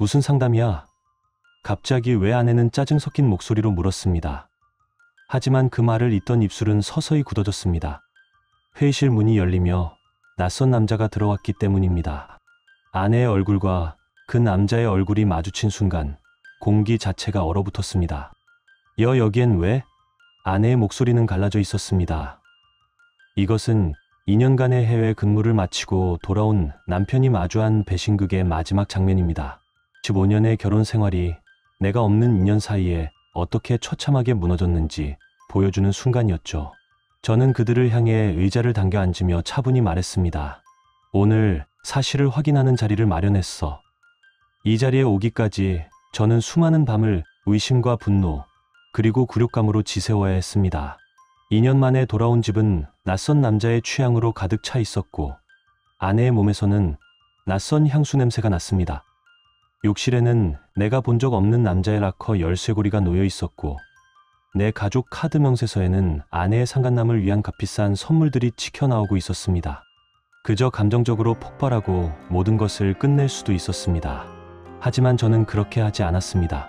무슨 상담이야? 갑자기 왜 아내는 짜증 섞인 목소리로 물었습니다. 하지만 그 말을 잇던 입술은 서서히 굳어졌습니다. 회의실 문이 열리며 낯선 남자가 들어왔기 때문입니다. 아내의 얼굴과 그 남자의 얼굴이 마주친 순간 공기 자체가 얼어붙었습니다. 여기엔 왜? 아내의 목소리는 갈라져 있었습니다. 이것은 2년간의 해외 근무를 마치고 돌아온 남편이 마주한 배신극의 마지막 장면입니다. 15년의 결혼 생활이 내가 없는 2년 사이에 어떻게 처참하게 무너졌는지 보여주는 순간이었죠. 저는 그들을 향해 의자를 당겨 앉으며 차분히 말했습니다. 오늘 사실을 확인하는 자리를 마련했어. 이 자리에 오기까지 저는 수많은 밤을 의심과 분노, 그리고 굴욕감으로 지새워야 했습니다. 2년 만에 돌아온 집은 낯선 남자의 취향으로 가득 차 있었고 아내의 몸에서는 낯선 향수 냄새가 났습니다. 욕실에는 내가 본 적 없는 남자의 락커 열쇠고리가 놓여 있었고 내 가족 카드 명세서에는 아내의 상간남을 위한 값비싼 선물들이 찍혀나오고 있었습니다. 그저 감정적으로 폭발하고 모든 것을 끝낼 수도 있었습니다. 하지만 저는 그렇게 하지 않았습니다.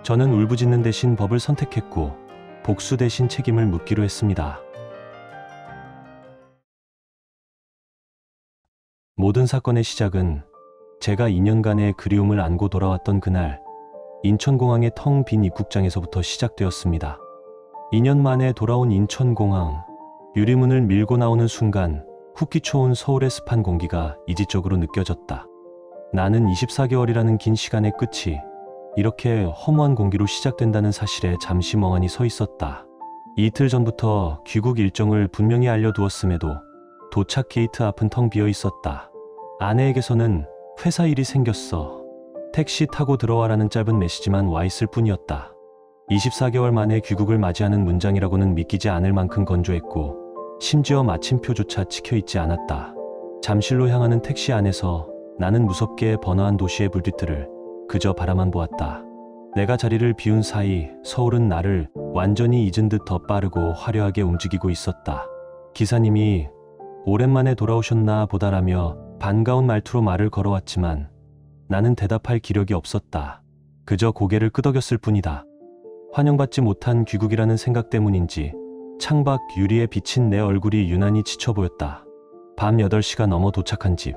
저는 울부짖는 대신 법을 선택했고 복수 대신 책임을 묻기로 했습니다. 모든 사건의 시작은 제가 2년간의 그리움을 안고 돌아왔던 그날 인천공항의 텅 빈 입국장에서부터 시작되었습니다. 2년 만에 돌아온 인천공항, 유리문을 밀고 나오는 순간 훅기초온 서울의 습한 공기가 이지적으로 느껴졌다. 나는 24개월이라는 긴 시간의 끝이 이렇게 허무한 공기로 시작된다는 사실에 잠시 멍하니 서 있었다. 이틀 전부터 귀국 일정을 분명히 알려두었음에도 도착 게이트 앞은 텅 비어 있었다. 아내에게서는 회사 일이 생겼어. 택시 타고 들어와라는 짧은 메시지만 와 있을 뿐이었다. 24개월 만에 귀국을 맞이하는 문장이라고는 믿기지 않을 만큼 건조했고 심지어 마침표조차 찍혀있지 않았다. 잠실로 향하는 택시 안에서 나는 무섭게 번화한 도시의 불빛들을 그저 바라만 보았다. 내가 자리를 비운 사이 서울은 나를 완전히 잊은 듯 더 빠르고 화려하게 움직이고 있었다. 기사님이 오랜만에 돌아오셨나 보다라며 반가운 말투로 말을 걸어왔지만 나는 대답할 기력이 없었다. 그저 고개를 끄덕였을 뿐이다. 환영받지 못한 귀국이라는 생각 때문인지 창밖 유리에 비친 내 얼굴이 유난히 지쳐 보였다. 밤 8시가 넘어 도착한 집.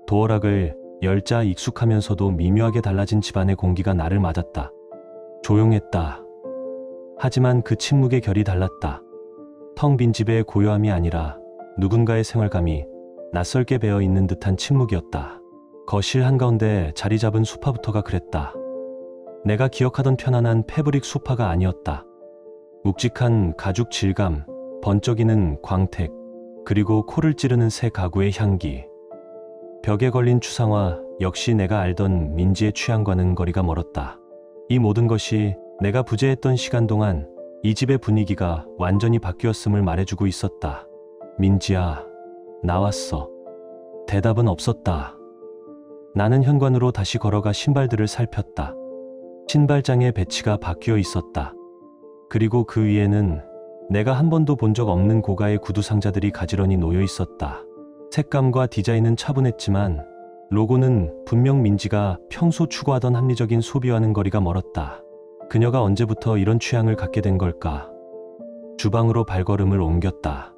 도어락을 열자 익숙하면서도 미묘하게 달라진 집안의 공기가 나를 맞았다. 조용했다. 하지만 그 침묵의 결이 달랐다. 텅 빈 집의 고요함이 아니라 누군가의 생활감이 낯설게 배어 있는 듯한 침묵이었다. 거실 한가운데 자리 잡은 소파부터가 그랬다. 내가 기억하던 편안한 패브릭 소파가 아니었다. 묵직한 가죽 질감, 번쩍이는 광택, 그리고 코를 찌르는 새 가구의 향기. 벽에 걸린 추상화 역시 내가 알던 민지의 취향과는 거리가 멀었다. 이 모든 것이 내가 부재했던 시간 동안 이 집의 분위기가 완전히 바뀌었음을 말해주고 있었다. 민지야, 나왔어. 대답은 없었다. 나는 현관으로 다시 걸어가 신발들을 살폈다. 신발장에 배치가 바뀌어 있었다. 그리고 그 위에는 내가 한 번도 본 적 없는 고가의 구두 상자들이 가지런히 놓여 있었다. 색감과 디자인은 차분했지만 로고는 분명 민지가 평소 추구하던 합리적인 소비와는 거리가 멀었다. 그녀가 언제부터 이런 취향을 갖게 된 걸까? 주방으로 발걸음을 옮겼다.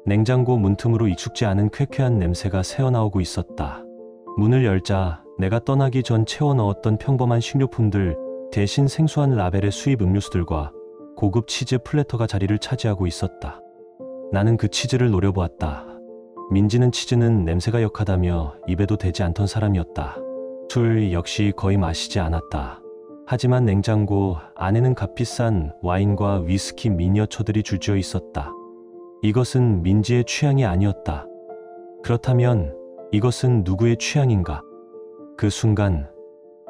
냉장고 문틈으로 익숙지 않은 쾌쾌한 냄새가 새어나오고 있었다. 문을 열자 내가 떠나기 전 채워 넣었던 평범한 식료품들 대신 생소한 라벨의 수입 음료수들과 고급 치즈 플래터가 자리를 차지하고 있었다. 나는 그 치즈를 노려보았다. 민지는 치즈는 냄새가 역하다며 입에도 대지 않던 사람이었다. 술 역시 거의 마시지 않았다. 하지만 냉장고 안에는 값비싼 와인과 위스키 미니어처들이 줄지어 있었다. 이것은 민지의 취향이 아니었다. 그렇다면 이것은 누구의 취향인가? 그 순간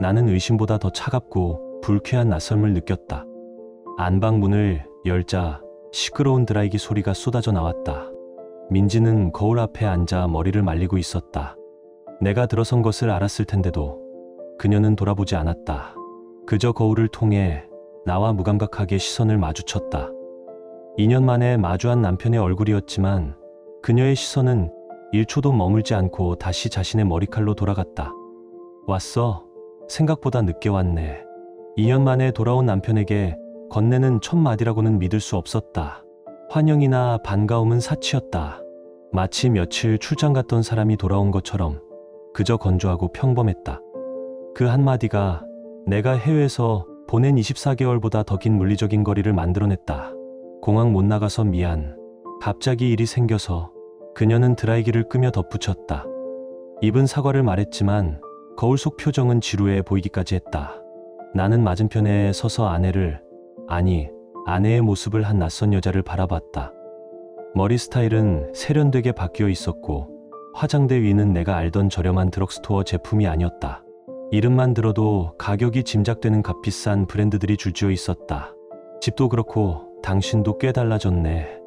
나는 의심보다 더 차갑고 불쾌한 낯설음을 느꼈다. 안방 문을 열자 시끄러운 드라이기 소리가 쏟아져 나왔다. 민지는 거울 앞에 앉아 머리를 말리고 있었다. 내가 들어선 것을 알았을 텐데도 그녀는 돌아보지 않았다. 그저 거울을 통해 나와 무감각하게 시선을 마주쳤다. 2년 만에 마주한 남편의 얼굴이었지만 그녀의 시선은 1초도 머물지 않고 다시 자신의 머리칼로 돌아갔다. 왔어? 생각보다 늦게 왔네. 2년 만에 돌아온 남편에게 건네는 첫 마디라고는 믿을 수 없었다. 환영이나 반가움은 사치였다. 마치 며칠 출장 갔던 사람이 돌아온 것처럼 그저 건조하고 평범했다. 그 한마디가 내가 해외에서 보낸 24개월보다 더 긴 물리적인 거리를 만들어냈다. 공항 못 나가서 미안. 갑자기 일이 생겨서. 그녀는 드라이기를 끄며 덧붙였다. 입은 사과를 말했지만 거울 속 표정은 지루해 보이기까지 했다. 나는 맞은편에 서서 아내의 모습을 한 낯선 여자를 바라봤다. 머리 스타일은 세련되게 바뀌어 있었고 화장대 위는 내가 알던 저렴한 드럭스토어 제품이 아니었다. 이름만 들어도 가격이 짐작되는 값비싼 브랜드들이 줄지어 있었다. 집도 그렇고 당신도 꽤 달라졌네.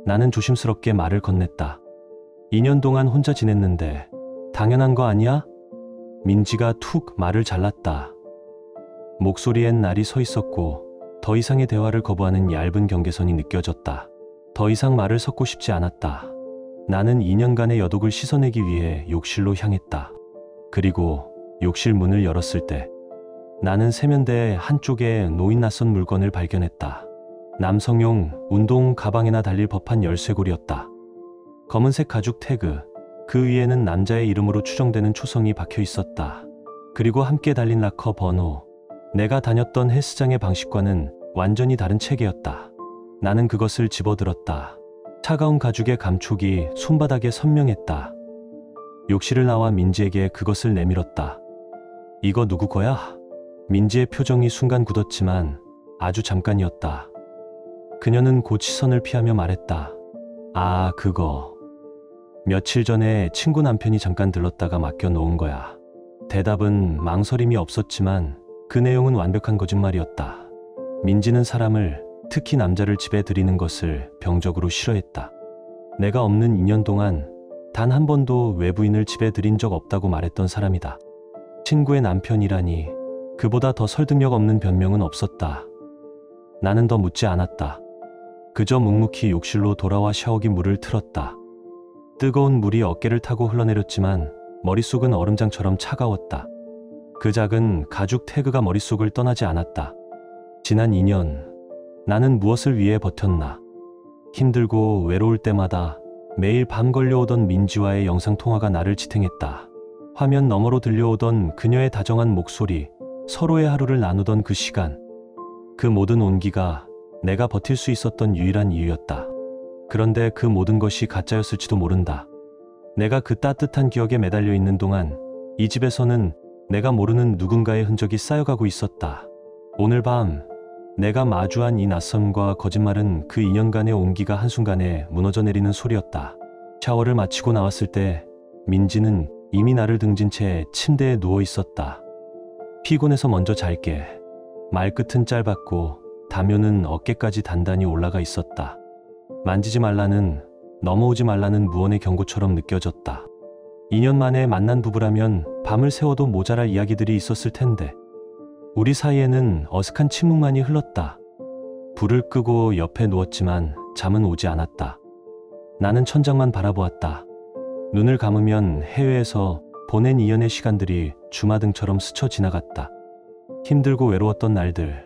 나는 조심스럽게 말을 건넸다. 2년 동안 혼자 지냈는데 당연한 거 아니야? 민지가 툭 말을 잘랐다. 목소리엔 날이 서 있었고 더 이상의 대화를 거부하는 얇은 경계선이 느껴졌다. 더 이상 말을 섞고 싶지 않았다. 나는 2년간의 여독을 씻어내기 위해 욕실로 향했다. 그리고 욕실 문을 열었을 때 나는 세면대 한쪽에 놓인 낯선 물건을 발견했다. 남성용 운동 가방에나 달릴 법한 열쇠고리였다. 검은색 가죽 태그, 그 위에는 남자의 이름으로 추정되는 초성이 박혀 있었다. 그리고 함께 달린 락커 번호. 내가 다녔던 헬스장의 방식과는 완전히 다른 체계였다. 나는 그것을 집어들었다. 차가운 가죽의 감촉이 손바닥에 선명했다. 욕실을 나와 민지에게 그것을 내밀었다. 이거 누구 거야? 민지의 표정이 순간 굳었지만 아주 잠깐이었다. 그녀는 곧 시선을 피하며 말했다. 아, 그거. 며칠 전에 친구 남편이 잠깐 들렀다가 맡겨 놓은 거야. 대답은 망설임이 없었지만 그 내용은 완벽한 거짓말이었다. 민지는 사람을, 특히 남자를 집에 들이는 것을 병적으로 싫어했다. 내가 없는 2년 동안 단 한 번도 외부인을 집에 들인 적 없다고 말했던 사람이다. 친구의 남편이라니 그보다 더 설득력 없는 변명은 없었다. 나는 더 묻지 않았다. 그저 묵묵히 욕실로 돌아와 샤워기 물을 틀었다. 뜨거운 물이 어깨를 타고 흘러내렸지만 머릿속은 얼음장처럼 차가웠다. 그 작은 가죽 태그가 머릿속을 떠나지 않았다. 지난 2년 나는 무엇을 위해 버텼나. 힘들고 외로울 때마다 매일 밤 걸려오던 민지와의 영상통화가 나를 지탱했다. 화면 너머로 들려오던 그녀의 다정한 목소리, 서로의 하루를 나누던 그 시간. 그 모든 온기가 내가 버틸 수 있었던 유일한 이유였다. 그런데 그 모든 것이 가짜였을지도 모른다. 내가 그 따뜻한 기억에 매달려 있는 동안 이 집에서는 내가 모르는 누군가의 흔적이 쌓여가고 있었다. 오늘 밤 내가 마주한 이 낯섦과 거짓말은 그 2년간의 온기가 한순간에 무너져 내리는 소리였다. 샤워를 마치고 나왔을 때 민지는 이미 나를 등진 채 침대에 누워 있었다. 피곤해서 먼저 잘게. 말끝은 짧았고 담요는 어깨까지 단단히 올라가 있었다. 만지지 말라는, 넘어오지 말라는 무언의 경고처럼 느껴졌다. 2년 만에 만난 부부라면 밤을 새워도 모자랄 이야기들이 있었을 텐데 우리 사이에는 어색한 침묵만이 흘렀다. 불을 끄고 옆에 누웠지만 잠은 오지 않았다. 나는 천장만 바라보았다. 눈을 감으면 해외에서 보낸 2년의 시간들이 주마등처럼 스쳐 지나갔다. 힘들고 외로웠던 날들,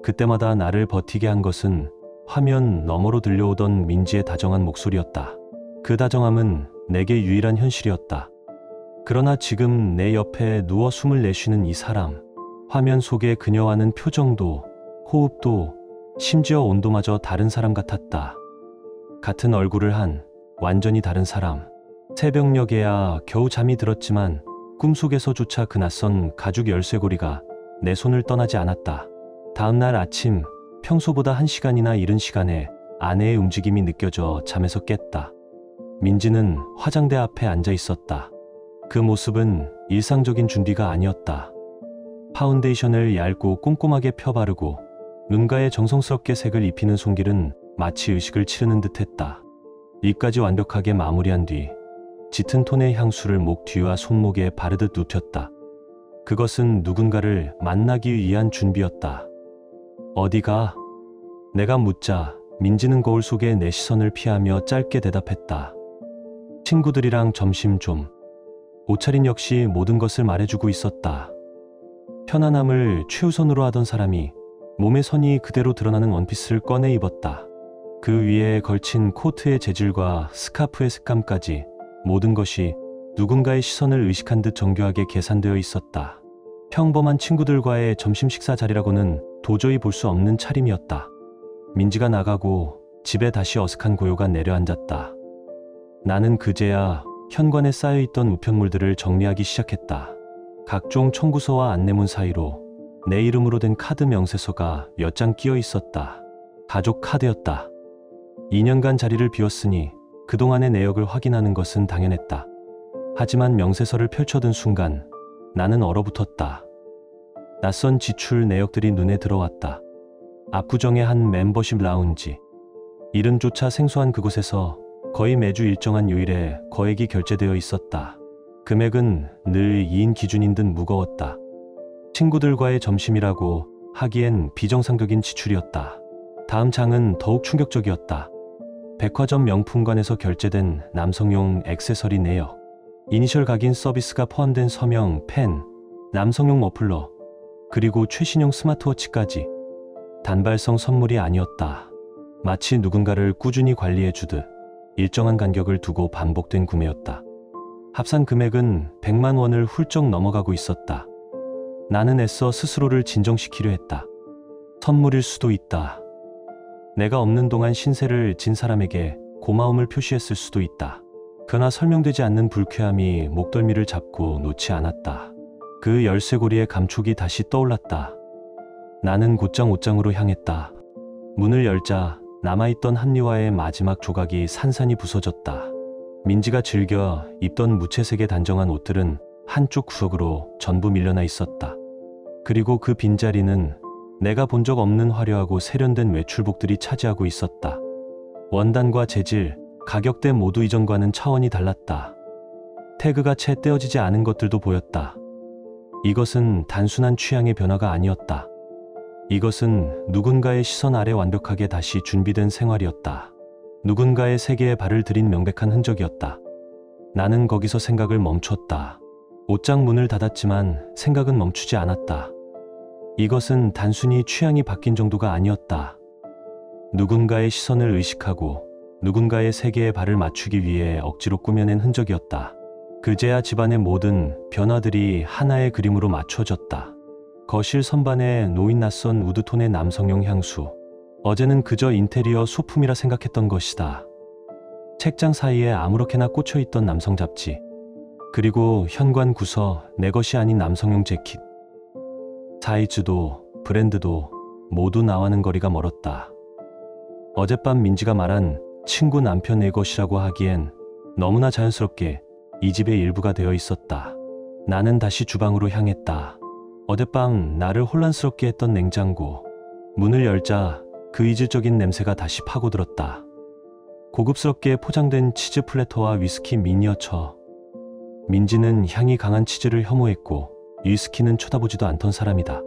그때마다 나를 버티게 한 것은 화면 너머로 들려오던 민지의 다정한 목소리였다. 그 다정함은 내게 유일한 현실이었다. 그러나 지금 내 옆에 누워 숨을 내쉬는 이 사람, 화면 속의 그녀와는 표정도, 호흡도, 심지어 온도마저 다른 사람 같았다. 같은 얼굴을 한 완전히 다른 사람. 새벽녘에야 겨우 잠이 들었지만 꿈속에서조차 그 낯선 가죽 열쇠고리가 내 손을 떠나지 않았다. 다음 날 아침, 평소보다 1시간이나 이른 시간에 아내의 움직임이 느껴져 잠에서 깼다. 민지는 화장대 앞에 앉아 있었다. 그 모습은 일상적인 준비가 아니었다. 파운데이션을 얇고 꼼꼼하게 펴바르고 눈가에 정성스럽게 색을 입히는 손길은 마치 의식을 치르는 듯했다. 입까지 완벽하게 마무리한 뒤 짙은 톤의 향수를 목 뒤와 손목에 바르듯 눕혔다. 그것은 누군가를 만나기 위한 준비였다. 어디가? 내가 묻자 민지는 거울 속에 내 시선을 피하며 짧게 대답했다. 친구들이랑 점심 좀. 옷차림 역시 모든 것을 말해주고 있었다. 편안함을 최우선으로 하던 사람이 몸의 선이 그대로 드러나는 원피스를 꺼내 입었다. 그 위에 걸친 코트의 재질과 스카프의 색감까지 모든 것이 누군가의 시선을 의식한 듯 정교하게 계산되어 있었다. 평범한 친구들과의 점심 식사 자리라고는 도저히 볼 수 없는 차림이었다. 민지가 나가고 집에 다시 어색한 고요가 내려앉았다. 나는 그제야 현관에 쌓여있던 우편물들을 정리하기 시작했다. 각종 청구서와 안내문 사이로 내 이름으로 된 카드 명세서가 몇 장 끼어 있었다. 가족 카드였다. 2년간 자리를 비웠으니 그동안의 내역을 확인하는 것은 당연했다. 하지만 명세서를 펼쳐든 순간 나는 얼어붙었다. 낯선 지출 내역들이 눈에 들어왔다. 압구정의 한 멤버십 라운지. 이름조차 생소한 그곳에서 거의 매주 일정한 요일에 거액이 결제되어 있었다. 금액은 늘 2인 기준인 듯 무거웠다. 친구들과의 점심이라고 하기엔 비정상적인 지출이었다. 다음 장은 더욱 충격적이었다. 백화점 명품관에서 결제된 남성용 액세서리 내역. 이니셜 각인 서비스가 포함된 서명, 펜, 남성용 머플러, 그리고 최신형 스마트워치까지. 단발성 선물이 아니었다. 마치 누군가를 꾸준히 관리해주듯 일정한 간격을 두고 반복된 구매였다. 합산 금액은 100만 원을 훌쩍 넘어가고 있었다. 나는 애써 스스로를 진정시키려 했다. 선물일 수도 있다. 내가 없는 동안 신세를 진 사람에게 고마움을 표시했을 수도 있다. 그러나 설명되지 않는 불쾌함이 목덜미를 잡고 놓지 않았다. 그 열쇠고리의 감촉이 다시 떠올랐다. 나는 곧장 옷장으로 향했다. 문을 열자 남아있던 한리와의 마지막 조각이 산산이 부서졌다. 민지가 즐겨 입던 무채색의 단정한 옷들은 한쪽 구석으로 전부 밀려나 있었다. 그리고 그 빈자리는 내가 본 적 없는 화려하고 세련된 외출복들이 차지하고 있었다. 원단과 재질, 가격대 모두 이전과는 차원이 달랐다. 태그가 채 떼어지지 않은 것들도 보였다. 이것은 단순한 취향의 변화가 아니었다. 이것은 누군가의 시선 아래 완벽하게 다시 준비된 생활이었다. 누군가의 세계에 발을 들인 명백한 흔적이었다. 나는 거기서 생각을 멈췄다. 옷장 문을 닫았지만 생각은 멈추지 않았다. 이것은 단순히 취향이 바뀐 정도가 아니었다. 누군가의 시선을 의식하고 누군가의 세계에 발을 맞추기 위해 억지로 꾸며낸 흔적이었다. 그제야 집안의 모든 변화들이 하나의 그림으로 맞춰졌다. 거실 선반에 놓인 낯선 우드톤의 남성용 향수. 어제는 그저 인테리어 소품이라 생각했던 것이다. 책장 사이에 아무렇게나 꽂혀있던 남성 잡지. 그리고 현관 구서 내 것이 아닌 남성용 재킷. 사이즈도 브랜드도 모두 나와는 거리가 멀었다. 어젯밤 민지가 말한 친구 남편 내 것이라고 하기엔 너무나 자연스럽게 이 집의 일부가 되어 있었다. 나는 다시 주방으로 향했다. 어젯밤 나를 혼란스럽게 했던 냉장고. 문을 열자 그 이질적인 냄새가 다시 파고들었다. 고급스럽게 포장된 치즈 플래터와 위스키 미니어처. 민지는 향이 강한 치즈를 혐오했고 위스키는 쳐다보지도 않던 사람이다.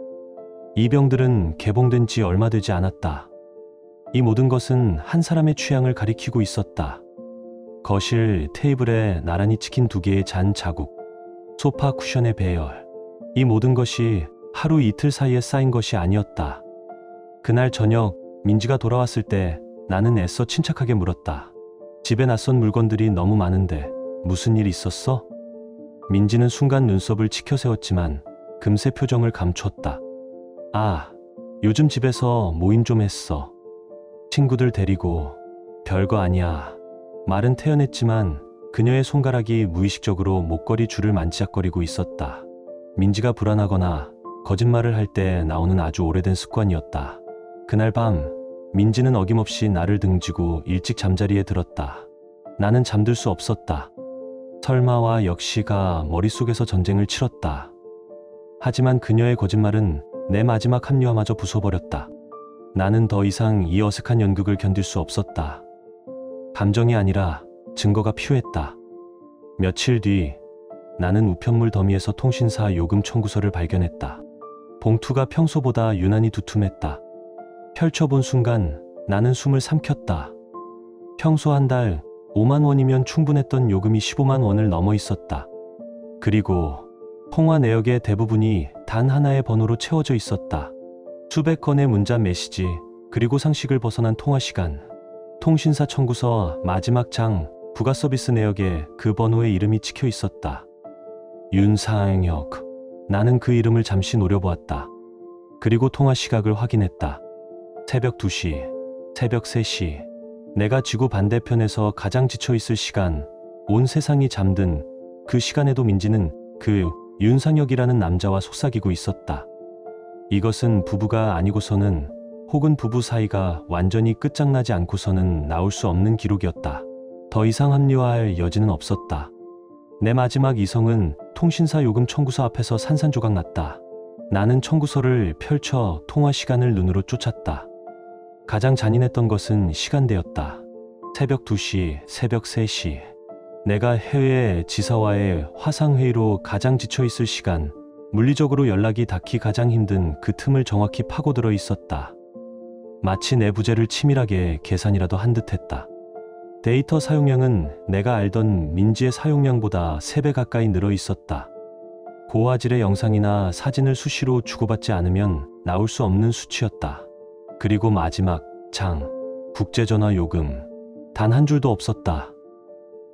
이 병들은 개봉된 지 얼마 되지 않았다. 이 모든 것은 한 사람의 취향을 가리키고 있었다. 거실 테이블에 나란히 치킨 2개의 잔 자국, 소파 쿠션의 배열. 이 모든 것이 하루 이틀 사이에 쌓인 것이 아니었다. 그날 저녁 민지가 돌아왔을 때 나는 애써 침착하게 물었다. 집에 낯선 물건들이 너무 많은데 무슨 일 있었어? 민지는 순간 눈썹을 치켜세웠지만 금세 표정을 감췄다. 아, 요즘 집에서 모임 좀 했어. 친구들 데리고. 별거 아니야. 말은 태연했지만 그녀의 손가락이 무의식적으로 목걸이 줄을 만지작거리고 있었다. 민지가 불안하거나 거짓말을 할 때 나오는 아주 오래된 습관이었다. 그날 밤 민지는 어김없이 나를 등지고 일찍 잠자리에 들었다. 나는 잠들 수 없었다. 설마와 역시가 머릿속에서 전쟁을 치렀다. 하지만 그녀의 거짓말은 내 마지막 합리화마저 부숴버렸다. 나는 더 이상 이 어색한 연극을 견딜 수 없었다. 감정이 아니라 증거가 필요했다. 며칠 뒤 나는 우편물 더미에서 통신사 요금 청구서를 발견했다. 봉투가 평소보다 유난히 두툼했다. 펼쳐본 순간 나는 숨을 삼켰다. 평소 한 달 5만 원이면 충분했던 요금이 15만 원을 넘어 있었다. 그리고 통화 내역의 대부분이 단 하나의 번호로 채워져 있었다. 수백 건의 문자 메시지, 그리고 상식을 벗어난 통화 시간. 통신사 청구서 마지막 장 부가 서비스 내역에 그 번호의 이름이 찍혀 있었다. 윤상혁. 나는 그 이름을 잠시 노려보았다. 그리고 통화 시각을 확인했다. 새벽 2시, 새벽 3시. 내가 지구 반대편에서 가장 지쳐있을 시간, 온 세상이 잠든 그 시간에도 민지는 그 윤상혁이라는 남자와 속삭이고 있었다. 이것은 부부가 아니고서는, 혹은 부부 사이가 완전히 끝장나지 않고서는 나올 수 없는 기록이었다. 더 이상 합리화할 여지는 없었다. 내 마지막 이성은 통신사 요금 청구서 앞에서 산산조각 났다. 나는 청구서를 펼쳐 통화 시간을 눈으로 쫓았다. 가장 잔인했던 것은 시간대였다. 새벽 2시, 새벽 3시. 내가 해외 지사와의 화상회의로 가장 지쳐있을 시간, 물리적으로 연락이 닿기 가장 힘든 그 틈을 정확히 파고들어 있었다. 마치 내 부재를 치밀하게 계산이라도 한 듯했다. 데이터 사용량은 내가 알던 민지의 사용량보다 3배 가까이 늘어 있었다. 고화질의 영상이나 사진을 수시로 주고받지 않으면 나올 수 없는 수치였다. 그리고 마지막 장, 국제전화 요금. 단 한 줄도 없었다.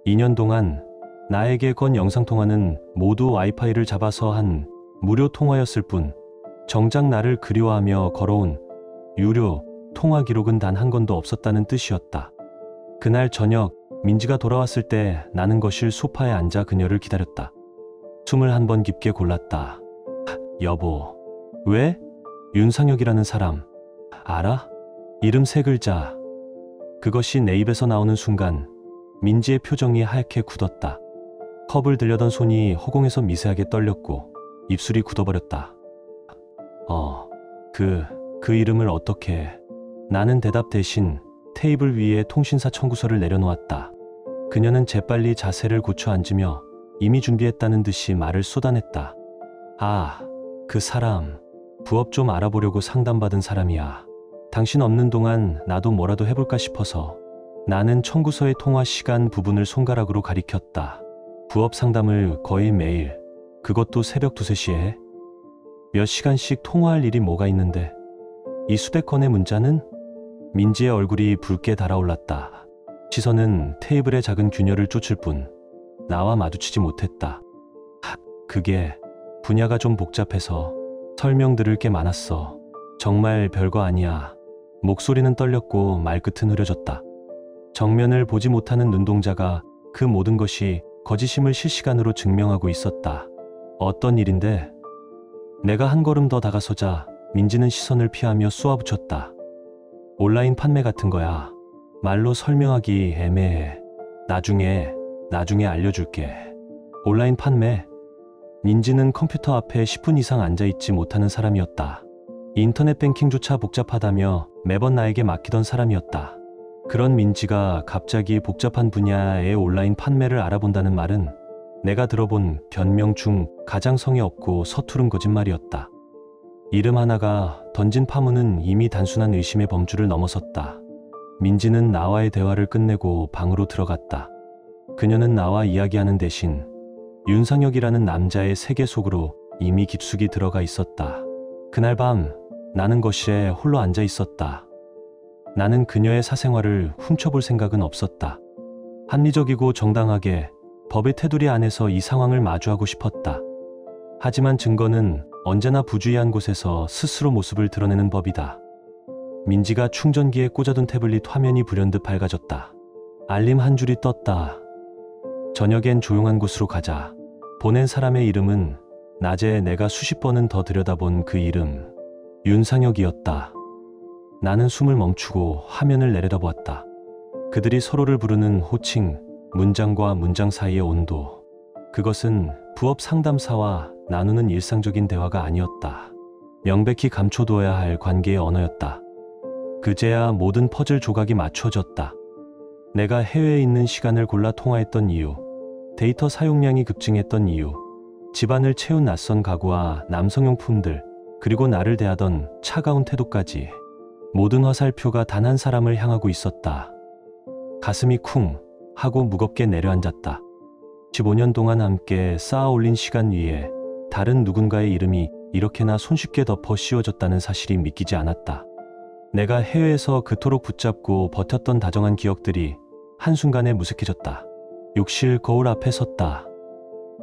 2년 동안 나에게 건 영상통화는 모두 와이파이를 잡아서 한 무료 통화였을 뿐, 정작 나를 그리워하며 걸어온 유료 통화 기록은 단 한 건도 없었다는 뜻이었다. 그날 저녁 민지가 돌아왔을 때 나는 거실 소파에 앉아 그녀를 기다렸다. 숨을 한 번 깊게 골랐다. 여보. 왜? 윤상혁이라는 사람 알아? 이름 3글자. 그것이 내 입에서 나오는 순간 민지의 표정이 하얗게 굳었다. 컵을 들려던 손이 허공에서 미세하게 떨렸고 입술이 굳어버렸다. 그 이름을 어떻게... 나는 대답 대신 테이블 위에 통신사 청구서를 내려놓았다. 그녀는 재빨리 자세를 고쳐 앉으며 이미 준비했다는 듯이 말을 쏟아냈다. 그 사람. 부업 좀 알아보려고 상담받은 사람이야. 당신 없는 동안 나도 뭐라도 해볼까 싶어서. 나는 청구서의 통화 시간 부분을 손가락으로 가리켰다. 부업 상담을 거의 매일, 그것도 새벽 2, 3시에 해? 몇 시간씩 통화할 일이 뭐가 있는데. 이 수백 건의 문자는? 민지의 얼굴이 붉게 달아올랐다. 시선은 테이블의 작은 균열을 쫓을 뿐 나와 마주치지 못했다. 그게 분야가 좀 복잡해서 설명드릴 게 많았어. 정말 별거 아니야. 목소리는 떨렸고 말끝은 흐려졌다. 정면을 보지 못하는 눈동자가 그 모든 것이 거짓임을 실시간으로 증명하고 있었다. 어떤 일인데? 내가 한 걸음 더 다가서자 민지는 시선을 피하며 쏘아붙였다. 온라인 판매 같은 거야. 말로 설명하기 애매해. 나중에 알려줄게. 온라인 판매? 민지는 컴퓨터 앞에 10분 이상 앉아있지 못하는 사람이었다. 인터넷 뱅킹조차 복잡하다며 매번 나에게 맡기던 사람이었다. 그런 민지가 갑자기 복잡한 분야의 온라인 판매를 알아본다는 말은 내가 들어본 변명 중 가장 성의 없고 서투른 거짓말이었다. 이름 하나가 던진 파문은 이미 단순한 의심의 범주를 넘어섰다. 민지는 나와의 대화를 끝내고 방으로 들어갔다. 그녀는 나와 이야기하는 대신 윤상혁이라는 남자의 세계 속으로 이미 깊숙이 들어가 있었다. 그날 밤 나는 거실에 홀로 앉아 있었다. 나는 그녀의 사생활을 훔쳐볼 생각은 없었다. 합리적이고 정당하게 법의 테두리 안에서 이 상황을 마주하고 싶었다. 하지만 증거는 언제나 부주의한 곳에서 스스로 모습을 드러내는 법이다. 민지가 충전기에 꽂아둔 태블릿 화면이 불현듯 밝아졌다. 알림 한 줄이 떴다. 저녁엔 조용한 곳으로 가자. 보낸 사람의 이름은 낮에 내가 수십 번은 더 들여다본 그 이름, 윤상혁이었다. 나는 숨을 멈추고 화면을 내려다보았다. 그들이 서로를 부르는 호칭, 문장과 문장 사이의 온도. 그것은 부업 상담사와 나누는 일상적인 대화가 아니었다. 명백히 감춰둬야 할 관계의 언어였다. 그제야 모든 퍼즐 조각이 맞춰졌다. 내가 해외에 있는 시간을 골라 통화했던 이유, 데이터 사용량이 급증했던 이유, 집안을 채운 낯선 가구와 남성용품들, 그리고 나를 대하던 차가운 태도까지 모든 화살표가 단 한 사람을 향하고 있었다. 가슴이 쿵 하고 무겁게 내려앉았다. 15년 동안 함께 쌓아 올린 시간 위에 다른 누군가의 이름이 이렇게나 손쉽게 덮어 씌워졌다는 사실이 믿기지 않았다. 내가 해외에서 그토록 붙잡고 버텼던 다정한 기억들이 한순간에 무색해졌다. 욕실 거울 앞에 섰다.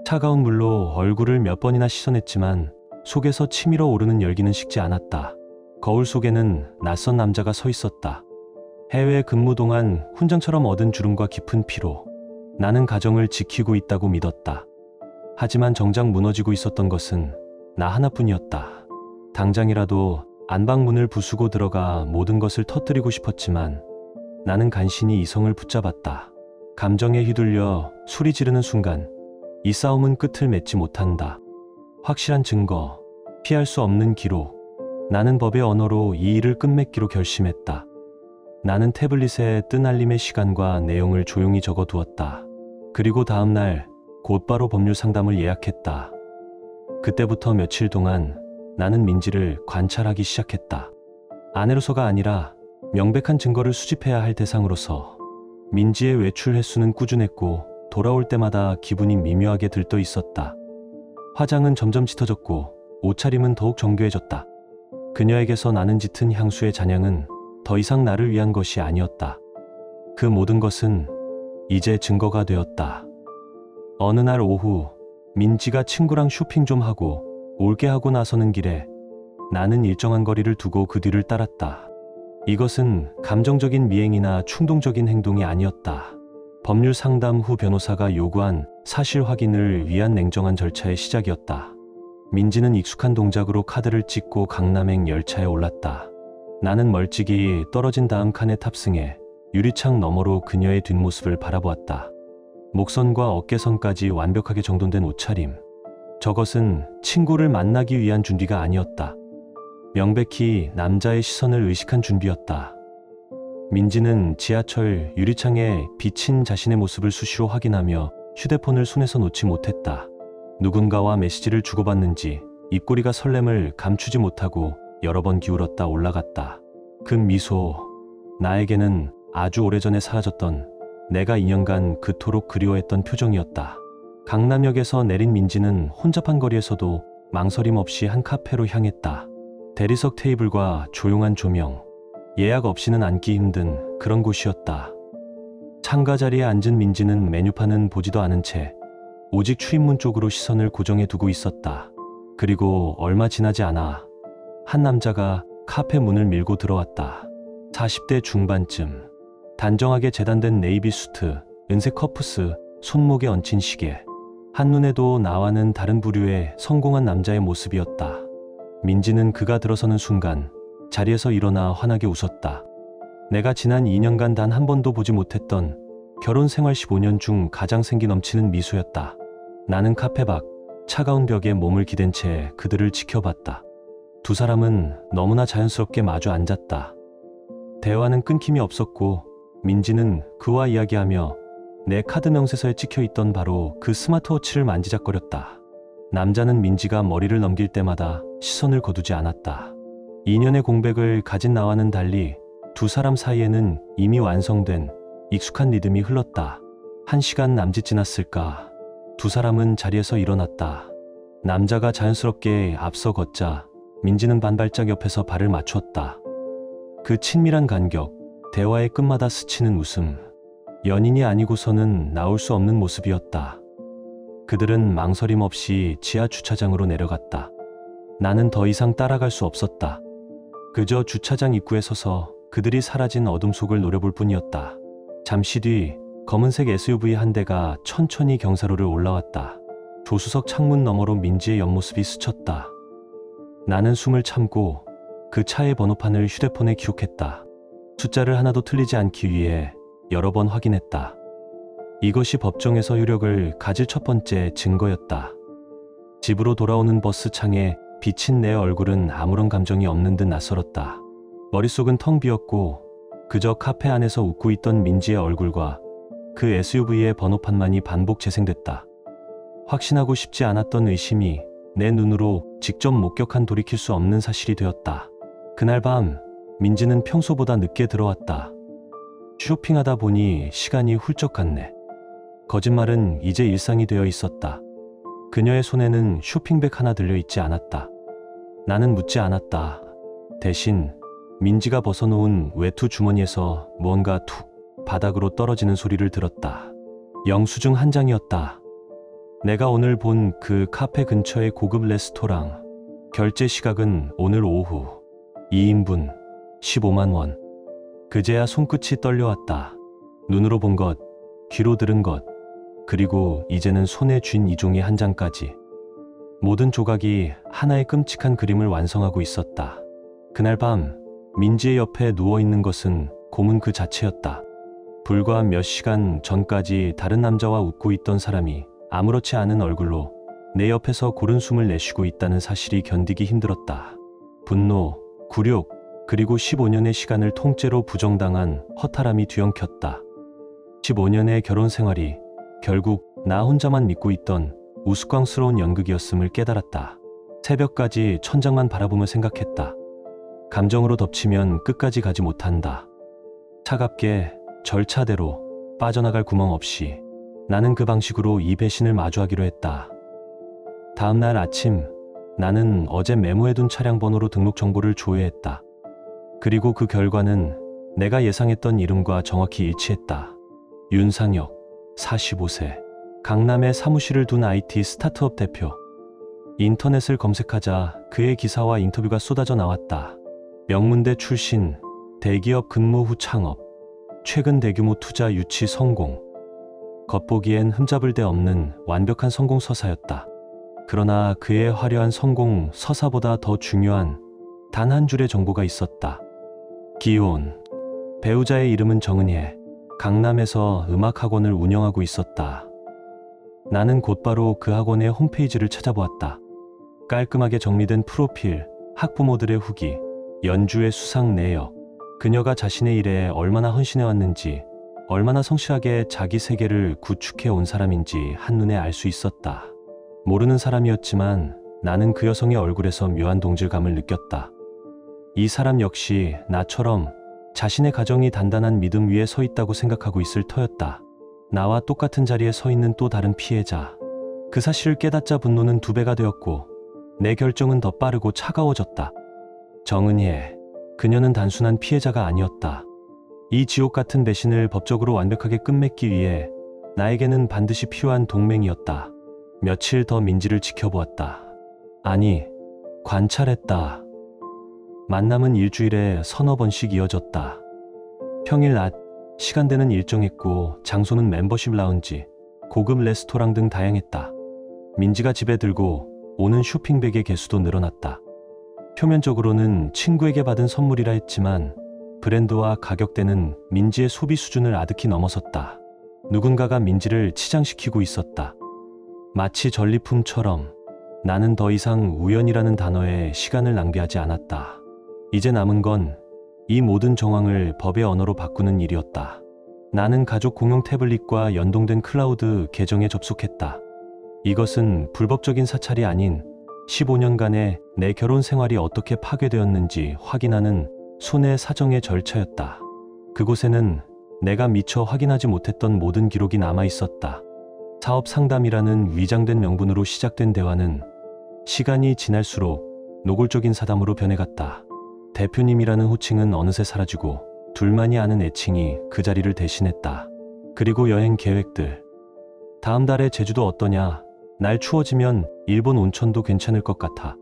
차가운 물로 얼굴을 몇 번이나 씻어냈지만 속에서 치밀어 오르는 열기는 식지 않았다. 거울 속에는 낯선 남자가 서 있었다. 해외 근무 동안 훈장처럼 얻은 주름과 깊은 피로. 나는 가정을 지키고 있다고 믿었다. 하지만 정작 무너지고 있었던 것은 나 하나뿐이었다. 당장이라도 안방문을 부수고 들어가 모든 것을 터뜨리고 싶었지만 나는 간신히 이성을 붙잡았다. 감정에 휘둘려 소리 지르는 순간 이 싸움은 끝을 맺지 못한다. 확실한 증거, 피할 수 없는 기록. 나는 법의 언어로 이 일을 끝맺기로 결심했다. 나는 태블릿에 뜬 알림의 시간과 내용을 조용히 적어두었다. 그리고 다음 날 곧바로 법률 상담을 예약했다. 그때부터 며칠 동안 나는 민지를 관찰하기 시작했다. 아내로서가 아니라 명백한 증거를 수집해야 할 대상으로서. 민지의 외출 횟수는 꾸준했고 돌아올 때마다 기분이 미묘하게 들떠 있었다. 화장은 점점 짙어졌고 옷차림은 더욱 정교해졌다. 그녀에게서 나는 짙은 향수의 잔향은 더 이상 나를 위한 것이 아니었다. 그 모든 것은 이제 증거가 되었다. 어느 날 오후 민지가 친구랑 쇼핑 좀 하고 올게 하고 나서는 길에 나는 일정한 거리를 두고 그 뒤를 따랐다. 이것은 감정적인 미행이나 충동적인 행동이 아니었다. 법률 상담 후 변호사가 요구한 사실 확인을 위한 냉정한 절차의 시작이었다. 민지는 익숙한 동작으로 카드를 찍고 강남행 열차에 올랐다. 나는 멀찍이 떨어진 다음 칸에 탑승해 유리창 너머로 그녀의 뒷모습을 바라보았다. 목선과 어깨선까지 완벽하게 정돈된 옷차림. 저것은 친구를 만나기 위한 준비가 아니었다. 명백히 남자의 시선을 의식한 준비였다. 민지는 지하철 유리창에 비친 자신의 모습을 수시로 확인하며 휴대폰을 손에서 놓지 못했다. 누군가와 메시지를 주고받는지 입꼬리가 설렘을 감추지 못하고 여러 번 기울었다 올라갔다. 그 미소, 나에게는 아주 오래전에 사라졌던 내가 2년간 그토록 그리워했던 표정이었다. 강남역에서 내린 민지는 혼잡한 거리에서도 망설임 없이 한 카페로 향했다. 대리석 테이블과 조용한 조명, 예약 없이는 앉기 힘든 그런 곳이었다. 창가 자리에 앉은 민지는 메뉴판은 보지도 않은 채 오직 출입문 쪽으로 시선을 고정해 두고 있었다. 그리고 얼마 지나지 않아 한 남자가 카페 문을 밀고 들어왔다. 40대 중반쯤, 단정하게 재단된 네이비 수트, 은색 커프스, 손목에 얹힌 시계. 한눈에도 나와는 다른 부류의 성공한 남자의 모습이었다. 민지는 그가 들어서는 순간 자리에서 일어나 환하게 웃었다. 내가 지난 2년간 단 한 번도 보지 못했던 결혼 생활 15년 중 가장 생기 넘치는 미소였다. 나는 카페 밖 차가운 벽에 몸을 기댄 채 그들을 지켜봤다. 두 사람은 너무나 자연스럽게 마주 앉았다. 대화는 끊김이 없었고 민지는 그와 이야기하며 내 카드 명세서에 찍혀있던 바로 그 스마트워치를 만지작거렸다. 남자는 민지가 머리를 넘길 때마다 시선을 거두지 않았다. 2년의 공백을 가진 나와는 달리 두 사람 사이에는 이미 완성된 익숙한 리듬이 흘렀다. 1시간 남짓 지났을까? 두 사람은 자리에서 일어났다. 남자가 자연스럽게 앞서 걷자 민지는 반발짝 옆에서 발을 맞췄다. 그 친밀한 간격, 대화의 끝마다 스치는 웃음. 연인이 아니고서는 나올 수 없는 모습이었다. 그들은 망설임 없이 지하 주차장으로 내려갔다. 나는 더 이상 따라갈 수 없었다. 그저 주차장 입구에 서서 그들이 사라진 어둠 속을 노려볼 뿐이었다. 잠시 뒤 검은색 SUV 한 대가 천천히 경사로를 올라왔다. 조수석 창문 너머로 민지의 옆모습이 스쳤다. 나는 숨을 참고 그 차의 번호판을 휴대폰에 기록했다. 숫자를 하나도 틀리지 않기 위해 여러 번 확인했다. 이것이 법정에서 효력을 가질 첫 번째 증거였다. 집으로 돌아오는 버스 창에 비친 내 얼굴은 아무런 감정이 없는 듯 낯설었다. 머릿속은 텅 비었고 그저 카페 안에서 웃고 있던 민지의 얼굴과 그 SUV의 번호판만이 반복 재생됐다. 확신하고 싶지 않았던 의심이 내 눈으로 직접 목격한 돌이킬 수 없는 사실이 되었다. 그날 밤 민지는 평소보다 늦게 들어왔다. 쇼핑하다 보니 시간이 훌쩍 갔네. 거짓말은 이제 일상이 되어 있었다. 그녀의 손에는 쇼핑백 하나 들려있지 않았다. 나는 묻지 않았다. 대신 민지가 벗어놓은 외투 주머니에서 무언가 툭 바닥으로 떨어지는 소리를 들었다. 영수증 한 장이었다. 내가 오늘 본 그 카페 근처의 고급 레스토랑. 결제 시각은 오늘 오후. 2인분 15만 원. 그제야 손끝이 떨려왔다. 눈으로 본 것, 귀로 들은 것, 그리고 이제는 손에 쥔 이 종이 한 장까지. 모든 조각이 하나의 끔찍한 그림을 완성하고 있었다. 그날 밤 민지의 옆에 누워있는 것은 고문 그 자체였다. 불과 몇 시간 전까지 다른 남자와 웃고 있던 사람이 아무렇지 않은 얼굴로 내 옆에서 고른 숨을 내쉬고 있다는 사실이 견디기 힘들었다. 분노, 굴욕, 그리고 15년의 시간을 통째로 부정당한 허탈함이 뒤엉켰다. 15년의 결혼 생활이 결국 나 혼자만 믿고 있던 우스꽝스러운 연극이었음을 깨달았다. 새벽까지 천장만 바라보며 생각했다. 감정으로 덮치면 끝까지 가지 못한다. 차갑게 절차대로 빠져나갈 구멍 없이 나는 그 방식으로 이 배신을 마주하기로 했다. 다음 날 아침 나는 어제 메모해둔 차량 번호로 등록 정보를 조회했다. 그리고 그 결과는 내가 예상했던 이름과 정확히 일치했다. 윤상혁, 45세, 강남에 사무실을 둔 IT 스타트업 대표. 인터넷을 검색하자 그의 기사와 인터뷰가 쏟아져 나왔다. 명문대 출신, 대기업 근무 후 창업, 최근 대규모 투자 유치 성공. 겉보기엔 흠잡을 데 없는 완벽한 성공 서사였다. 그러나 그의 화려한 성공 서사보다 더 중요한 단 한 줄의 정보가 있었다. 기혼, 배우자의 이름은 정은혜, 강남에서 음악학원을 운영하고 있었다. 나는 곧바로 그 학원의 홈페이지를 찾아보았다. 깔끔하게 정리된 프로필, 학부모들의 후기, 연주의 수상 내역, 그녀가 자신의 일에 얼마나 헌신해왔는지, 얼마나 성실하게 자기 세계를 구축해 온 사람인지 한눈에 알 수 있었다. 모르는 사람이었지만 나는 그 여성의 얼굴에서 묘한 동질감을 느꼈다. 이 사람 역시 나처럼 자신의 가정이 단단한 믿음 위에 서 있다고 생각하고 있을 터였다. 나와 똑같은 자리에 서 있는 또 다른 피해자. 그 사실을 깨닫자 분노는 2배가 되었고 내 결정은 더 빠르고 차가워졌다. 정은혜, 그녀는 단순한 피해자가 아니었다. 이 지옥 같은 배신을 법적으로 완벽하게 끝맺기 위해 나에게는 반드시 필요한 동맹이었다. 며칠 더 민지를 지켜보았다. 아니, 관찰했다. 만남은 일주일에 서너 번씩 이어졌다. 평일 낮, 시간대는 일정했고 장소는 멤버십 라운지, 고급 레스토랑 등 다양했다. 민지가 집에 들고 오는 쇼핑백의 개수도 늘어났다. 표면적으로는 친구에게 받은 선물이라 했지만 브랜드와 가격대는 민지의 소비 수준을 아득히 넘어섰다. 누군가가 민지를 치장시키고 있었다. 마치 전리품처럼. 나는 더 이상 우연이라는 단어에 시간을 낭비하지 않았다. 이제 남은 건 이 모든 정황을 법의 언어로 바꾸는 일이었다. 나는 가족 공용 태블릿과 연동된 클라우드 계정에 접속했다. 이것은 불법적인 사찰이 아닌 15년간의 내 결혼 생활이 어떻게 파괴되었는지 확인하는 손해 사정의 절차였다. 그곳에는 내가 미처 확인하지 못했던 모든 기록이 남아 있었다. 사업 상담이라는 위장된 명분으로 시작된 대화는 시간이 지날수록 노골적인 사담으로 변해갔다. 대표님이라는 호칭은 어느새 사라지고 둘만이 아는 애칭이 그 자리를 대신했다. 그리고 여행 계획들. 다음 달에 제주도 어떠냐? 날 추워지면 일본 온천도 괜찮을 것 같아.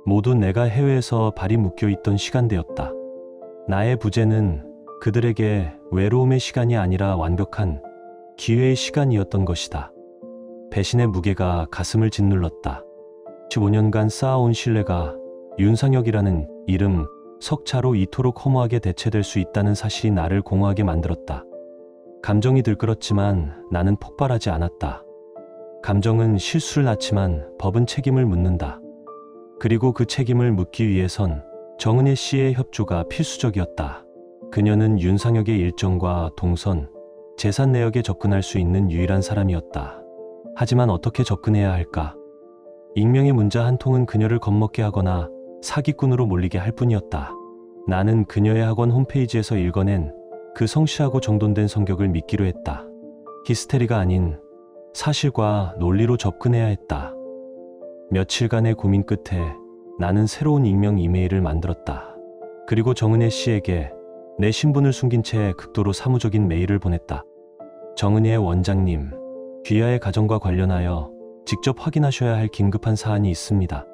모두 내가 해외에서 발이 묶여있던 시간대였다. 나의 부재는 그들에게 외로움의 시간이 아니라 완벽한 기회의 시간이었던 것이다. 배신의 무게가 가슴을 짓눌렀다. 15년간 쌓아온 신뢰가 윤상혁이라는 이름, 석자로 이토록 허무하게 대체될 수 있다는 사실이 나를 공허하게 만들었다. 감정이 들끓었지만 나는 폭발하지 않았다. 감정은 실수를 낳지만 법은 책임을 묻는다. 그리고 그 책임을 묻기 위해선 정은혜 씨의 협조가 필수적이었다. 그녀는 윤상혁의 일정과 동선, 재산 내역에 접근할 수 있는 유일한 사람이었다. 하지만 어떻게 접근해야 할까? 익명의 문자 한 통은 그녀를 겁먹게 하거나 사기꾼으로 몰리게 할 뿐이었다. 나는 그녀의 학원 홈페이지에서 읽어낸 그 성실하고 정돈된 성격을 믿기로 했다. 히스테리가 아닌 사실과 논리로 접근해야 했다. 며칠간의 고민 끝에 나는 새로운 익명 이메일을 만들었다. 그리고 정은혜 씨에게 내 신분을 숨긴 채 극도로 사무적인 메일을 보냈다. 정은혜 원장님, 귀하의 가정과 관련하여 직접 확인하셔야 할 긴급한 사안이 있습니다.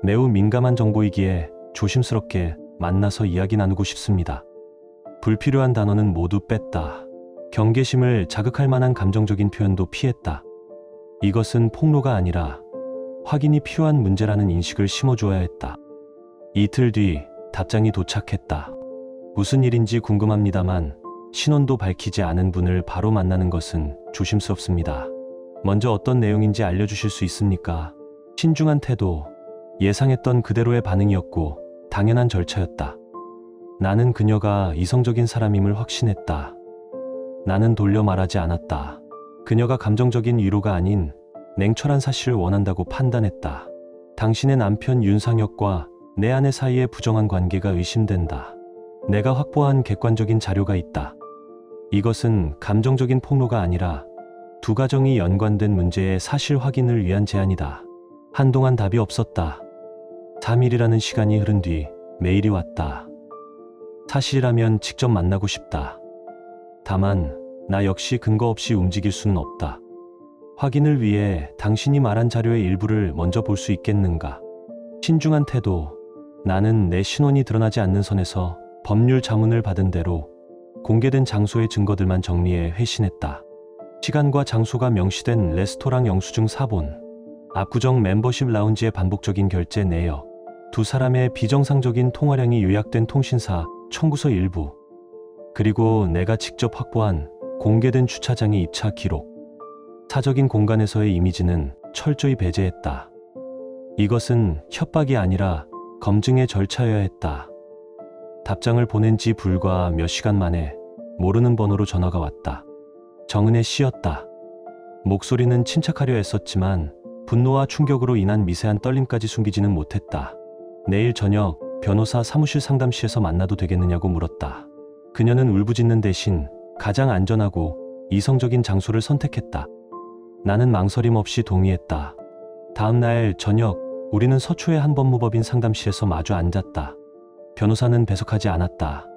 매우 민감한 정보이기에 조심스럽게 만나서 이야기 나누고 싶습니다. 불필요한 단어는 모두 뺐다. 경계심을 자극할 만한 감정적인 표현도 피했다. 이것은 폭로가 아니라 확인이 필요한 문제라는 인식을 심어주어야 했다. 이틀 뒤 답장이 도착했다. 무슨 일인지 궁금합니다만 신원도 밝히지 않은 분을 바로 만나는 것은 조심스럽습니다. 먼저 어떤 내용인지 알려주실 수 있습니까? 신중한 태도, 예상했던 그대로의 반응이었고 당연한 절차였다. 나는 그녀가 이성적인 사람임을 확신했다. 나는 돌려 말하지 않았다. 그녀가 감정적인 위로가 아닌 냉철한 사실을 원한다고 판단했다. 당신의 남편 윤상혁과 내 아내 사이의 부정한 관계가 의심된다. 내가 확보한 객관적인 자료가 있다. 이것은 감정적인 폭로가 아니라 두 가정이 연관된 문제의 사실 확인을 위한 제안이다. 한동안 답이 없었다. 3일이라는 시간이 흐른 뒤 메일이 왔다. 사실이라면 직접 만나고 싶다. 다만 나 역시 근거 없이 움직일 수는 없다. 확인을 위해 당신이 말한 자료의 일부를 먼저 볼 수 있겠는가? 신중한 태도, 나는 내 신원이 드러나지 않는 선에서 법률 자문을 받은 대로 공개된 장소의 증거들만 정리해 회신했다. 시간과 장소가 명시된 레스토랑 영수증 4본, 압구정 멤버십 라운지의 반복적인 결제 내역, 두 사람의 비정상적인 통화량이 요약된 통신사 청구서 일부, 그리고 내가 직접 확보한 공개된 주차장의 입차 기록. 사적인 공간에서의 이미지는 철저히 배제했다. 이것은 협박이 아니라 검증의 절차여야 했다. 답장을 보낸 지 불과 몇 시간 만에 모르는 번호로 전화가 왔다. 정은혜 씨였다. 목소리는 침착하려 애썼지만 분노와 충격으로 인한 미세한 떨림까지 숨기지는 못했다. 내일 저녁 변호사 사무실 상담실에서 만나도 되겠느냐고 물었다. 그녀는 울부짖는 대신 가장 안전하고 이성적인 장소를 선택했다. 나는 망설임 없이 동의했다. 다음 날 저녁 우리는 서초의 한 법무법인 상담실에서 마주 앉았다. 변호사는 배석하지 않았다.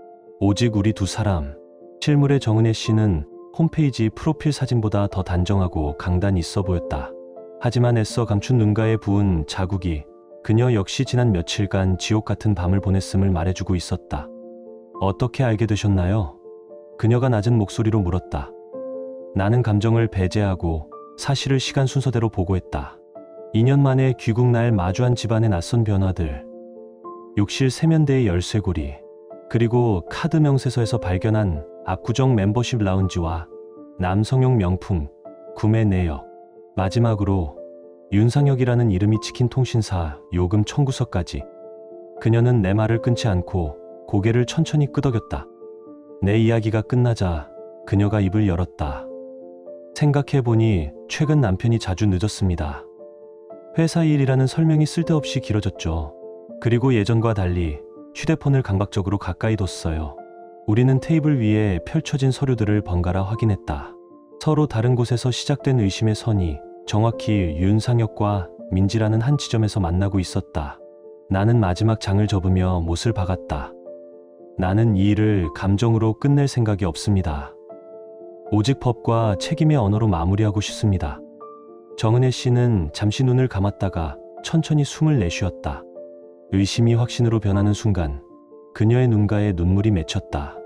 오직 우리 두 사람. 실물의 정은혜 씨는 홈페이지 프로필 사진보다 더 단정하고 강단 있어 보였다. 하지만 애써 감춘 눈가에 부은 자국이 그녀 역시 지난 며칠간 지옥 같은 밤을 보냈음을 말해주고 있었다. 어떻게 알게 되셨나요? 그녀가 낮은 목소리로 물었다. 나는 감정을 배제하고 사실을 시간 순서대로 보고했다. 2년 만에 귀국 날 마주한 집안의 낯선 변화들, 욕실 세면대의 열쇠고리, 그리고 카드 명세서에서 발견한 압구정 멤버십 라운지와 남성용 명품 구매 내역, 마지막으로 윤상혁이라는 이름이 찍힌 통신사 요금 청구서까지. 그녀는 내 말을 끊지 않고 고개를 천천히 끄덕였다. 내 이야기가 끝나자 그녀가 입을 열었다. 생각해보니 최근 남편이 자주 늦었습니다. 회사 일이라는 설명이 쓸데없이 길어졌죠. 그리고 예전과 달리 휴대폰을 강박적으로 가까이 뒀어요. 우리는 테이블 위에 펼쳐진 서류들을 번갈아 확인했다. 서로 다른 곳에서 시작된 의심의 선이 정확히 윤상혁과 민지라는 한 지점에서 만나고 있었다. 나는 마지막 장을 접으며 못을 박았다. 나는 이 일을 감정으로 끝낼 생각이 없습니다. 오직 법과 책임의 언어로 마무리하고 싶습니다. 정은혜 씨는 잠시 눈을 감았다가 천천히 숨을 내쉬었다. 의심이 확신으로 변하는 순간 그녀의 눈가에 눈물이 맺혔다.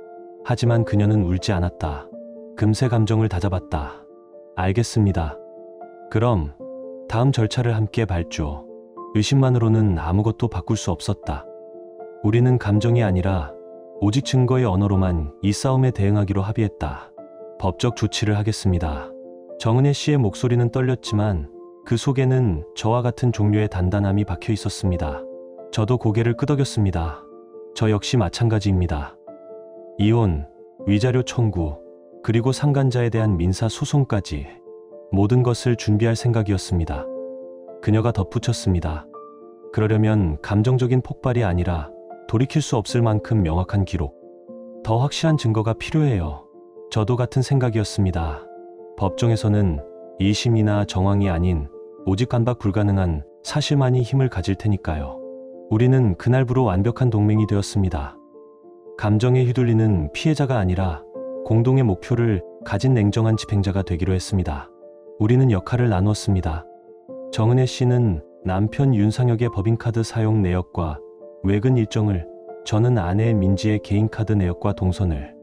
하지만 그녀는 울지 않았다. 금세 감정을 다잡았다. 알겠습니다. 그럼 다음 절차를 함께 밟죠. 의심만으로는 아무것도 바꿀 수 없었다. 우리는 감정이 아니라 오직 증거의 언어로만 이 싸움에 대응하기로 합의했다. 법적 조치를 하겠습니다. 정은혜 씨의 목소리는 떨렸지만 그 속에는 저와 같은 종류의 단단함이 박혀 있었습니다. 저도 고개를 끄덕였습니다. 저 역시 마찬가지입니다. 이혼, 위자료 청구, 그리고 상간자에 대한 민사 소송까지 모든 것을 준비할 생각이었습니다. 그녀가 덧붙였습니다. 그러려면 감정적인 폭발이 아니라 돌이킬 수 없을 만큼 명확한 기록, 더 확실한 증거가 필요해요. 저도 같은 생각이었습니다. 법정에서는 이심이나 정황이 아닌 오직 반박 불가능한 사실만이 힘을 가질 테니까요. 우리는 그날부로 완벽한 동맹이 되었습니다. 감정에 휘둘리는 피해자가 아니라 공동의 목표를 가진 냉정한 집행자가 되기로 했습니다. 우리는 역할을 나누었습니다. 정은혜 씨는 남편 윤상혁의 법인카드 사용 내역과 외근 일정을, 저는 아내 민지의 개인카드 내역과 동선을.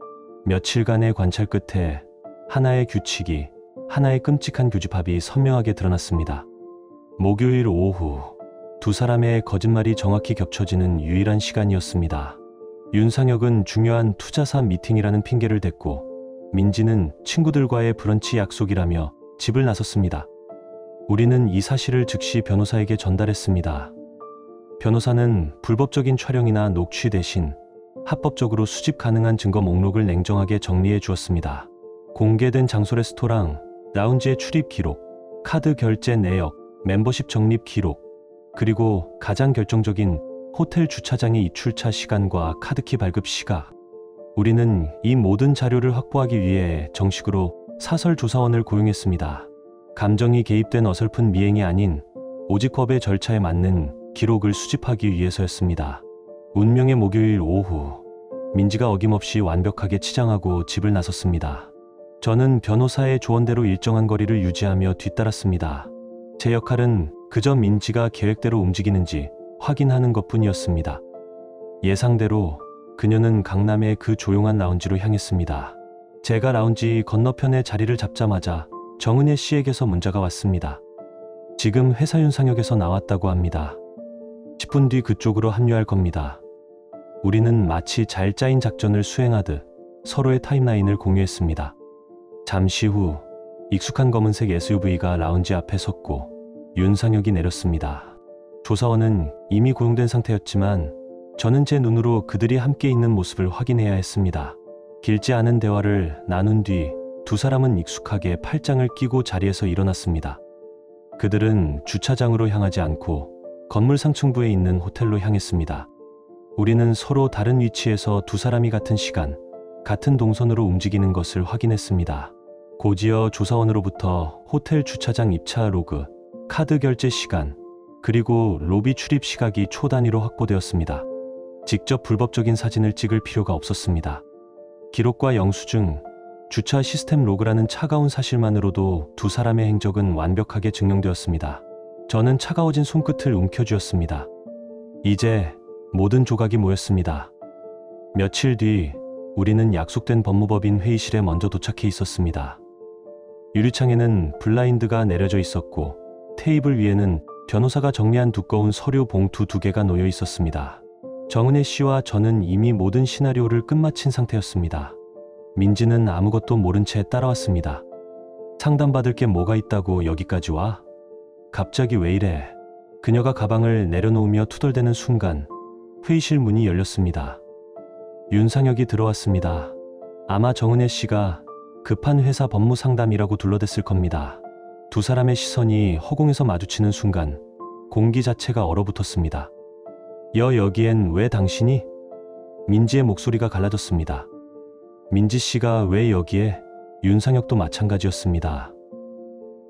며칠간의 관찰 끝에 하나의 규칙이, 하나의 끔찍한 교집합이 선명하게 드러났습니다. 목요일 오후 두 사람의 거짓말이 정확히 겹쳐지는 유일한 시간이었습니다. 윤상혁은 중요한 투자사 미팅이라는 핑계를 댔고 민지는 친구들과의 브런치 약속이라며 집을 나섰습니다. 우리는 이 사실을 즉시 변호사에게 전달했습니다. 변호사는 불법적인 촬영이나 녹취 대신 합법적으로 수집 가능한 증거 목록을 냉정하게 정리해 주었습니다. 공개된 장소 레스토랑, 라운지의 출입 기록, 카드 결제 내역, 멤버십 적립 기록, 그리고 가장 결정적인 호텔 주차장의 입출차 시간과 카드키 발급 시각. 우리는 이 모든 자료를 확보하기 위해 정식으로 사설조사원을 고용했습니다. 감정이 개입된 어설픈 미행이 아닌 오직 법의 절차에 맞는 기록을 수집하기 위해서였습니다. 운명의 목요일 오후, 민지가 어김없이 완벽하게 치장하고 집을 나섰습니다. 저는 변호사의 조언대로 일정한 거리를 유지하며 뒤따랐습니다. 제 역할은 그저 민지가 계획대로 움직이는지 확인하는 것뿐이었습니다. 예상대로 그녀는 강남의 그 조용한 라운지로 향했습니다. 제가 라운지 건너편에 자리를 잡자마자 정은혜 씨에게서 문자가 왔습니다. 지금 회사 윤상혁에서 나왔다고 합니다. 10분 뒤 그쪽으로 합류할 겁니다. 우리는 마치 잘 짜인 작전을 수행하듯 서로의 타임라인을 공유했습니다. 잠시 후 익숙한 검은색 SUV가 라운지 앞에 섰고 윤상혁이 내렸습니다. 조사원은 이미 고용된 상태였지만 저는 제 눈으로 그들이 함께 있는 모습을 확인해야 했습니다. 길지 않은 대화를 나눈 뒤 두 사람은 익숙하게 팔짱을 끼고 자리에서 일어났습니다. 그들은 주차장으로 향하지 않고 건물 상층부에 있는 호텔로 향했습니다. 우리는 서로 다른 위치에서 두 사람이 같은 시간, 같은 동선으로 움직이는 것을 확인했습니다. 고지어 조사원으로부터 호텔 주차장 입차 로그, 카드 결제 시간, 그리고 로비 출입 시각이 초 단위로 확보되었습니다. 직접 불법적인 사진을 찍을 필요가 없었습니다. 기록과 영수증, 주차 시스템 로그라는 차가운 사실만으로도 두 사람의 행적은 완벽하게 증명되었습니다. 저는 차가워진 손끝을 움켜쥐었습니다. 이제 모든 조각이 모였습니다. 며칠 뒤 우리는 약속된 법무법인 회의실에 먼저 도착해 있었습니다. 유리창에는 블라인드가 내려져 있었고 테이블 위에는 변호사가 정리한 두꺼운 서류 봉투 2개가 놓여 있었습니다. 정은혜 씨와 저는 이미 모든 시나리오를 끝마친 상태였습니다. 민지는 아무것도 모른 채 따라왔습니다. 상담받을 게 뭐가 있다고 여기까지 와? 갑자기 왜 이래? 그녀가 가방을 내려놓으며 투덜대는 순간 회의실 문이 열렸습니다. 윤상혁이 들어왔습니다. 아마 정은혜 씨가 급한 회사 법무 상담이라고 둘러댔을 겁니다. 두 사람의 시선이 허공에서 마주치는 순간 공기 자체가 얼어붙었습니다. 여기엔 왜 당신이? 민지의 목소리가 갈라졌습니다. 민지 씨가 왜 여기에? 윤상혁도 마찬가지였습니다.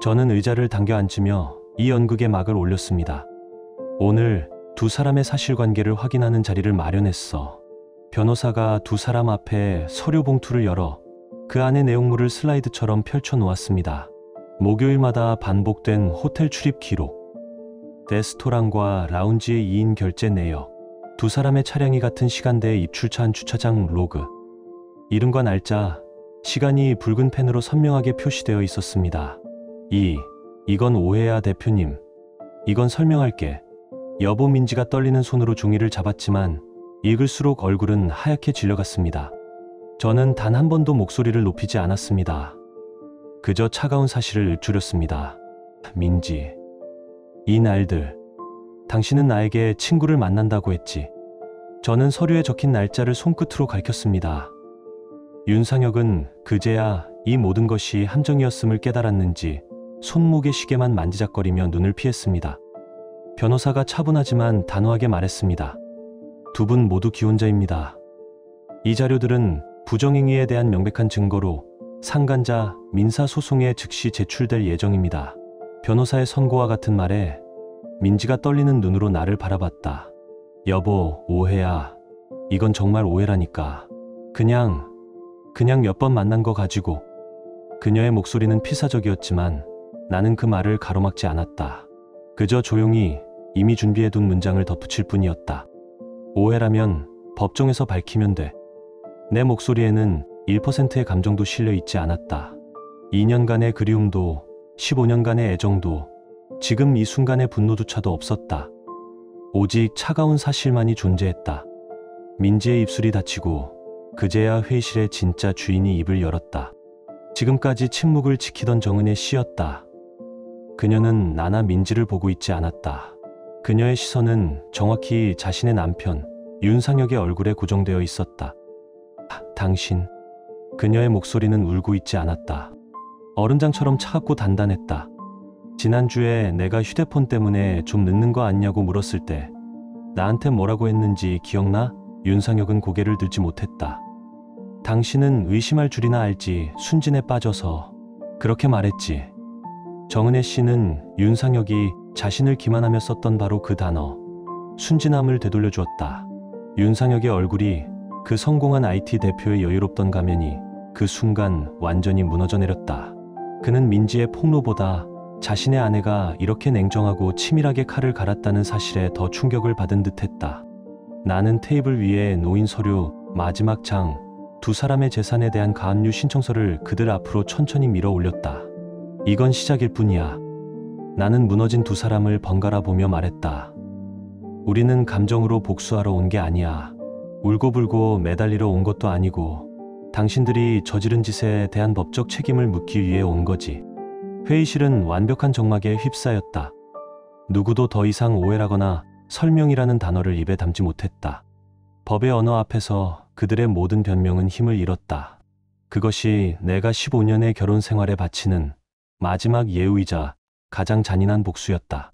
저는 의자를 당겨 앉으며 이 연극의 막을 올렸습니다. 오늘 두 사람의 사실관계를 확인하는 자리를 마련했어. 변호사가 두 사람 앞에 서류 봉투를 열어 그 안의 내용물을 슬라이드처럼 펼쳐 놓았습니다. 목요일마다 반복된 호텔 출입 기록, 레스토랑과 라운지의 2인 결제 내역, 두 사람의 차량이 같은 시간대에 입출차한 주차장 로그, 이름과 날짜, 시간이 붉은 펜으로 선명하게 표시되어 있었습니다. 이건 오해야 대표님. 이건 설명할게. 여보. 민지가 떨리는 손으로 종이를 잡았지만 읽을수록 얼굴은 하얗게 질려갔습니다. 저는 단 한 번도 목소리를 높이지 않았습니다. 그저 차가운 사실을 줄였습니다. 민지, 이 날들 당신은 나에게 친구를 만난다고 했지. 저는 서류에 적힌 날짜를 손끝으로 가리켰습니다. 윤상혁은 그제야 이 모든 것이 함정이었음을 깨달았는지 손목의 시계만 만지작거리며 눈을 피했습니다. 변호사가 차분하지만 단호하게 말했습니다. 두 분 모두 기혼자입니다. 이 자료들은 부정행위에 대한 명백한 증거로 상간자 민사소송에 즉시 제출될 예정입니다. 변호사의 선고와 같은 말에 민지가 떨리는 눈으로 나를 바라봤다. 여보, 오해야. 이건 정말 오해라니까. 그냥 몇 번 만난 거 가지고. 그녀의 목소리는 피사적이었지만 나는 그 말을 가로막지 않았다. 그저 조용히 이미 준비해둔 문장을 덧붙일 뿐이었다. 오해라면 법정에서 밝히면 돼. 내 목소리에는 1%의 감정도 실려 있지 않았다. 2년간의 그리움도 15년간의 애정도 지금 이 순간의 분노조차도 없었다. 오직 차가운 사실만이 존재했다. 민지의 입술이 닫히고 그제야 회의실의 진짜 주인이 입을 열었다. 지금까지 침묵을 지키던 정은의 씨였다. 그녀는 나나 민지를 보고 있지 않았다. 그녀의 시선은 정확히 자신의 남편 윤상혁의 얼굴에 고정되어 있었다. 당신. 그녀의 목소리는 울고 있지 않았다. 얼음장처럼 차갑고 단단했다. 지난주에 내가 휴대폰 때문에 좀 늦는 거 아니냐고 물었을 때 나한테 뭐라고 했는지 기억나? 윤상혁은 고개를 들지 못했다. 당신은 의심할 줄이나 알지 순진에 빠져서 그렇게 말했지. 정은혜 씨는 윤상혁이 자신을 기만하며 썼던 바로 그 단어 순진함을 되돌려 주었다. 윤상혁의 얼굴이 그 성공한 IT 대표의 여유롭던 가면이 그 순간 완전히 무너져 내렸다. 그는 민지의 폭로보다 자신의 아내가 이렇게 냉정하고 치밀하게 칼을 갈았다는 사실에 더 충격을 받은 듯했다. 나는 테이블 위에 놓인 서류 마지막 장, 두 사람의 재산에 대한 가압류 신청서를 그들 앞으로 천천히 밀어 올렸다. 이건 시작일 뿐이야. 나는 무너진 두 사람을 번갈아 보며 말했다. 우리는 감정으로 복수하러 온 게 아니야. 울고불고 매달리러 온 것도 아니고 당신들이 저지른 짓에 대한 법적 책임을 묻기 위해 온 거지. 회의실은 완벽한 정막에 휩싸였다. 누구도 더 이상 오해라거나 설명이라는 단어를 입에 담지 못했다. 법의 언어 앞에서 그들의 모든 변명은 힘을 잃었다. 그것이 내가 15년의 결혼 생활에 바치는 마지막 예우이자 가장 잔인한 복수였다.